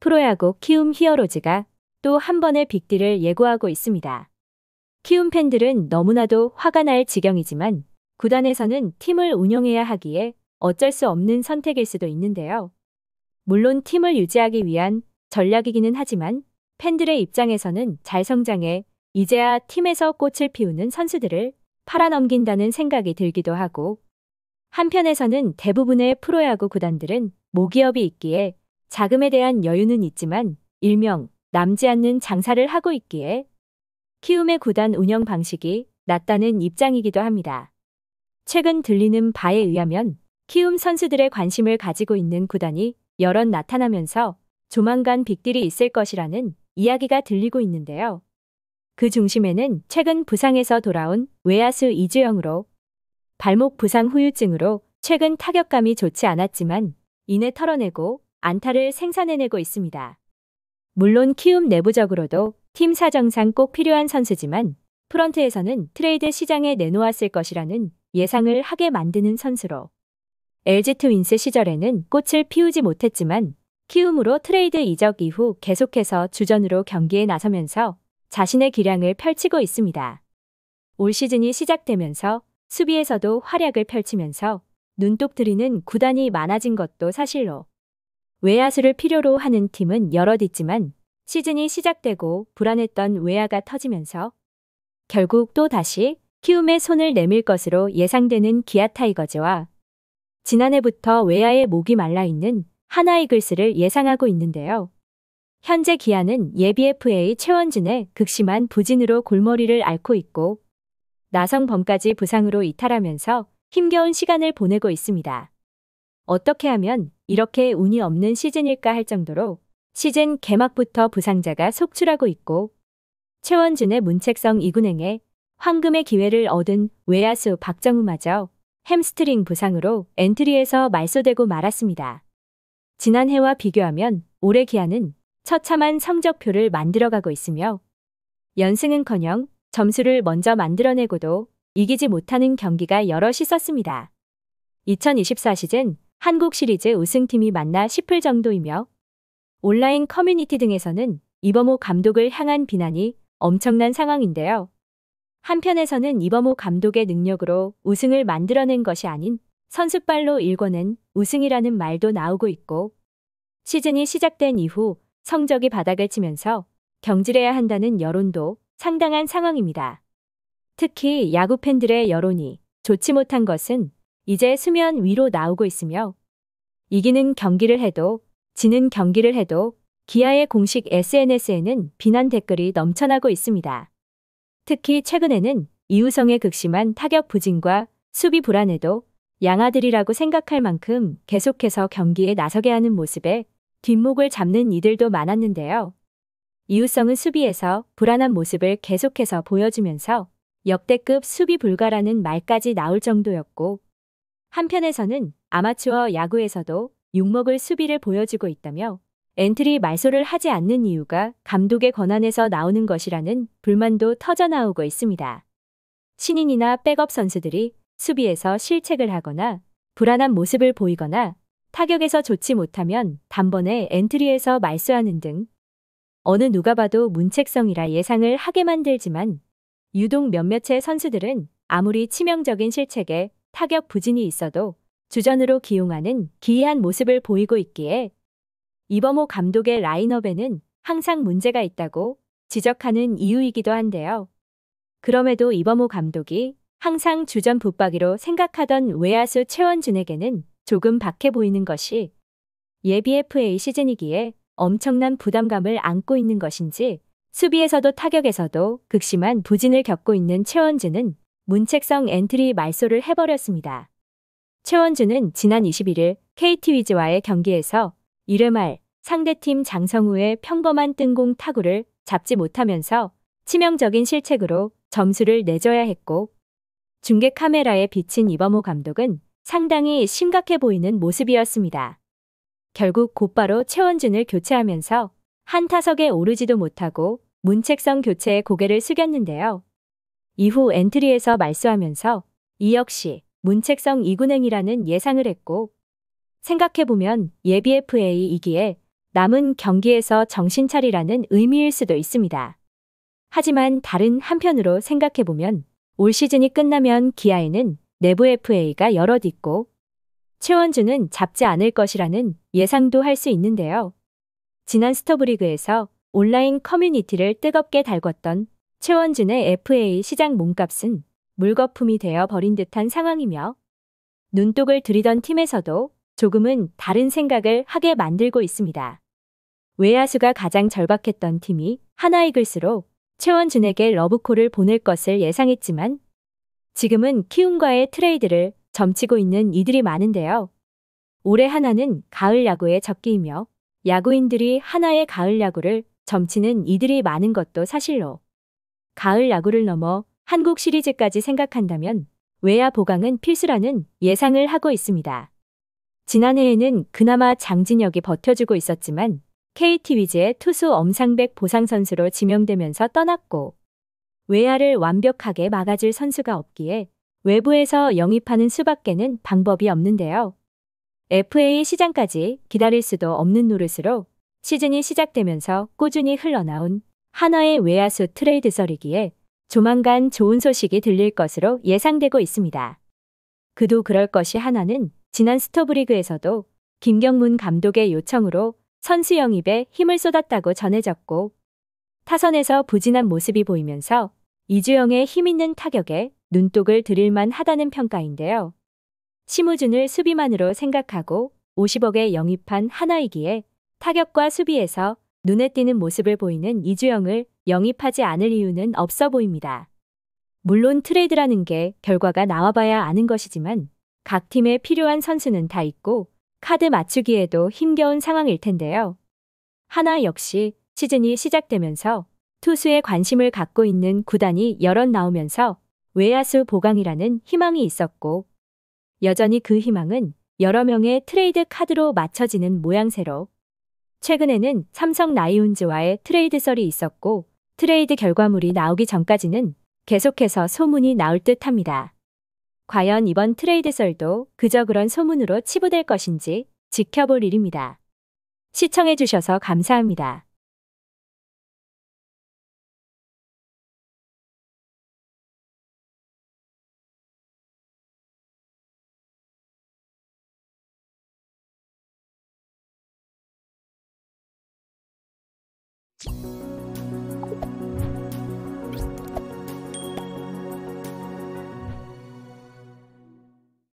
프로야구 키움 히어로즈가 또 한 번의 빅딜을 예고하고 있습니다. 키움 팬들은 너무나도 화가 날 지경이지만 구단에서는 팀을 운영해야 하기에 어쩔 수 없는 선택일 수도 있는데요. 물론 팀을 유지하기 위한 전략이기는 하지만 팬들의 입장에서는 잘 성장해 이제야 팀에서 꽃을 피우는 선수들을 팔아넘긴다는 생각이 들기도 하고, 한편에서는 대부분의 프로야구 구단들은 모기업이 있기에 자금에 대한 여유는 있지만 일명 남지 않는 장사를 하고 있기에 키움의 구단 운영 방식이 낫다는 입장이기도 합니다. 최근 들리는 바에 의하면 키움 선수들의 관심을 가지고 있는 구단이 여럿 나타나면서 조만간 빅딜이 있을 것이라는 이야기가 들리고 있는데요. 그 중심에는 최근 부상에서 돌아온 외야수 이주영으로 발목 부상 후유증으로 최근 타격감이 좋지 않았지만 이내 털어내고 안타를 생산해내고 있습니다. 물론 키움 내부적으로도 팀 사정상 꼭 필요한 선수지만 프런트에서는 트레이드 시장에 내놓았을 것이라는 예상을 하게 만드는 선수로 LG 트윈스 시절에는 꽃을 피우지 못했지만 키움으로 트레이드 이적 이후 계속해서 주전으로 경기에 나서면서 자신의 기량을 펼치고 있습니다. 올 시즌이 시작되면서 수비에서도 활약을 펼치면서 눈독 들이는 구단이 많아진 것도 사실로 외야수를 필요로 하는 팀은 여럿 있지만 시즌이 시작되고 불안했던 외야가 터지면서 결국 또 다시 키움의 손을 내밀 것으로 예상되는 기아 타이거즈와 지난해부터 외야의 목이 말라있는 하나 이글스를 예상하고 있는데요. 현재 기아는 예비 FA 최원준의 극심한 부진으로 골머리를 앓고 있고 나성범까지 부상으로 이탈하면서 힘겨운 시간을 보내고 있습니다. 어떻게 하면 이렇게 운이 없는 시즌일까 할 정도로 시즌 개막부터 부상자가 속출하고 있고 최원준의 문책성 이군행에 황금의 기회를 얻은 외야수 박정우마저 햄스트링 부상으로 엔트리에서 말소되고 말았습니다. 지난해와 비교하면 올해 기아는 처참한 성적표를 만들어가고 있으며 연승은커녕 점수를 먼저 만들어내고도 이기지 못하는 경기가 여럿 있었습니다. 2024 시즌 한국 시리즈 우승팀이 맞나 싶을 정도이며 온라인 커뮤니티 등에서는 이범호 감독을 향한 비난이 엄청난 상황인데요. 한편에서는 이범호 감독의 능력으로 우승을 만들어낸 것이 아닌 선수발로 일궈낸 우승이라는 말도 나오고 있고 시즌이 시작된 이후 성적이 바닥을 치면서 경질해야 한다는 여론도 상당한 상황입니다. 특히 야구 팬들의 여론이 좋지 못한 것은 이제 수면 위로 나오고 있으며 이기는 경기를 해도 지는 경기를 해도 기아의 공식 SNS에는 비난 댓글이 넘쳐나고 있습니다. 특히 최근에는 이우성의 극심한 타격 부진과 수비 불안에도 양아들이라고 생각할 만큼 계속해서 경기에 나서게 하는 모습에 뒷목을 잡는 이들도 많았는데요. 이우성은 수비에서 불안한 모습을 계속해서 보여주면서 역대급 수비 불가라는 말까지 나올 정도였고 한편에서는 아마추어 야구에서도 욕먹을 수비를 보여주고 있다며 엔트리 말소를 하지 않는 이유가 감독의 권한에서 나오는 것이라는 불만도 터져나오고 있습니다. 신인이나 백업 선수들이 수비에서 실책을 하거나 불안한 모습을 보이거나 타격에서 좋지 못하면 단번에 엔트리에서 말소하는 등 어느 누가 봐도 문책성이라 예상을 하게 만들지만 유독 몇몇의 선수들은 아무리 치명적인 실책에 타격 부진이 있어도 주전으로 기용하는 기이한 모습을 보이고 있기에 이범호 감독의 라인업에는 항상 문제가 있다고 지적하는 이유이기도 한데요. 그럼에도 이범호 감독이 항상 주전 붙박이로 생각하던 외야수 최원준에게는 조금 박해 보이는 것이 예비 FA 시즌이기에 엄청난 부담감을 안고 있는 것인지 수비에서도 타격에서도 극심한 부진을 겪고 있는 최원준은 문책성 엔트리 말소를 해버렸습니다. 최원준은 지난 21일 KT 위즈와의 경기에서 1회 말 상대팀 장성우의 평범한 뜬공 타구를 잡지 못하면서 치명적인 실책으로 점수를 내줘야 했고 중계 카메라에 비친 이범호 감독은 상당히 심각해 보이는 모습이었습니다. 결국 곧바로 최원준을 교체하면서 한 타석에 오르지도 못하고 문책성 교체에 고개를 숙였는데요. 이후 엔트리에서 말소하면서 이 역시 문책성 이군행이라는 예상을 했고 생각해보면 예비 FA이기에 남은 경기에서 정신 차리라는 의미일 수도 있습니다. 하지만 다른 한편으로 생각해보면 올 시즌이 끝나면 기아에는 내부 FA가 여럿 있고 최원주는 잡지 않을 것이라는 예상도 할 수 있는데요. 지난 스토브리그에서 온라인 커뮤니티를 뜨겁게 달궜던 최원준의 FA 시장 몸값은 물거품이 되어 버린 듯한 상황이며 눈독을 들이던 팀에서도 조금은 다른 생각을 하게 만들고 있습니다. 외야수가 가장 절박했던 팀이 하나이글스로 최원준에게 러브콜을 보낼 것을 예상했지만 지금은 키움과의 트레이드를 점치고 있는 이들이 많은데요. 올해 하나는 가을 야구의 적기이며 야구인들이 하나의 가을 야구를 점치는 이들이 많은 것도 사실로 가을 야구를 넘어 한국 시리즈까지 생각한다면 외야 보강은 필수라는 예상을 하고 있습니다. 지난해에는 그나마 장진혁이 버텨주고 있었지만 KT 위즈의 투수 엄상백 보상 선수로 지명되면서 떠났고 외야를 완벽하게 막아줄 선수가 없기에 외부에서 영입하는 수밖에는 방법이 없는데요. FA 시장까지 기다릴 수도 없는 노릇으로 시즌이 시작되면서 꾸준히 흘러나온 하나의 외야수 트레이드 썰이기에 조만간 좋은 소식이 들릴 것으로 예상되고 있습니다. 그도 그럴 것이 하나는 지난 스토브리그에서도 김경문 감독의 요청으로 선수 영입에 힘을 쏟았다고 전해졌고 타선에서 부진한 모습이 보이면서 이주영의 힘있는 타격에 눈독을 들일만 하다는 평가인데요. 심우준을 수비만으로 생각하고 50억에 영입한 하나이기에 타격과 수비에서 눈에 띄는 모습을 보이는 이주영을 영입하지 않을 이유는 없어 보입니다. 물론 트레이드라는 게 결과가 나와봐야 아는 것이지만 각 팀에 필요한 선수는 다 있고 카드 맞추기에도 힘겨운 상황일 텐데요. 하나 역시 시즌이 시작되면서 투수에 관심을 갖고 있는 구단이 여럿 나오면서 외야수 보강이라는 희망이 있었고 여전히 그 희망은 여러 명의 트레이드 카드로 맞춰지는 모양새로 최근에는 삼성 라이온즈와의 트레이드 썰이 있었고 트레이드 결과물이 나오기 전까지는 계속해서 소문이 나올 듯합니다. 과연 이번 트레이드 썰도 그저 그런 소문으로 치부될 것인지 지켜볼 일입니다. 시청해주셔서 감사합니다.